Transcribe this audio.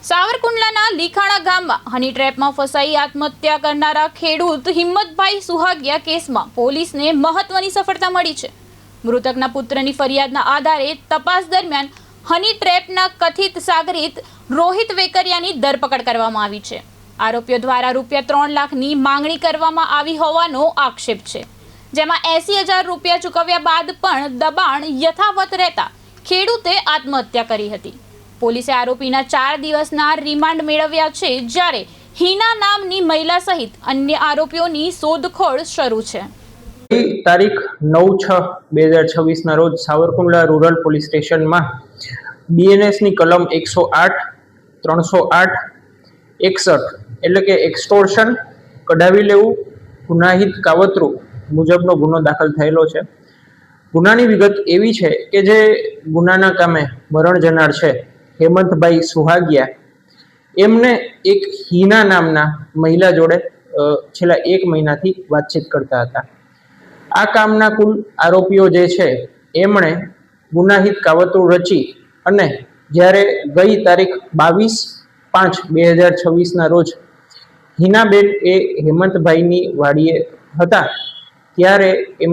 સાવરકુંડલાના લીખાણા ગામમાં હની ટ્રેપમાં ફસાઈ આત્મહત્યા કરનારા ખેડૂત હિંમતભાઈ સુહાગિયા કેસમાં પોલીસને મહત્વની સફળતા મળી છે। મૃતકના પુત્રની ફરિયાદના આધારે તપાસ દરમિયાન હની ટ્રેપના કથિત સાગરીત રોહિત વેકરિયાની ધરપકડ કરવામાં આવી છે। આરોપીઓ દ્વારા ₹3 લાખની માંગણી કરવામાં આવી હોવાનો આક્ષેપ છે, જેમાં 80,000 રૂપિયા ચૂકવ્યા બાદ પણ દબાણ યથાવત રહેતા ખેડૂતે આત્મહત્યા કરી હતી। પોલીસે આરોપીના 4 દિવસના રિમાન્ડ મેળવ્યા છે, જ્યારે હિના નામની મહિલા સહિત અન્ય આરોપીઓની શોધખોળ શરૂ છે। તારીખ 9/6/2026 ના રોજ સાવરકુંડલા રૂરલ પોલીસ સ્ટેશનમાં બીએનએસ ની કલમ 108, 308, 61 એટલે કે એક્સટોર્શન, કઢાવી લેવું, ગુનાહિત કાવતરું મુજબનો ગુનો દાખલ થયેલો છે। ગુનાની વિગત એવી છે કે જે ગુનાના કામે મરણ જનાર છે હેમંતભાઈ સુહાગિયા, એમને એક હિના નામના મહિલા જોડે છેલ્લા 1 મહિનાથી વાતચીત કરતા હતા। આ કામના કુલ આરોપીઓ જે છે એમણે ગુનાહિત કાવતરું રચી અને જ્યારે ગઈ તારીખ 22/5/2026 ના રોજ હિનાબેન એ હેમંતભાઈની વાડીએ હતા ત્યારે એમની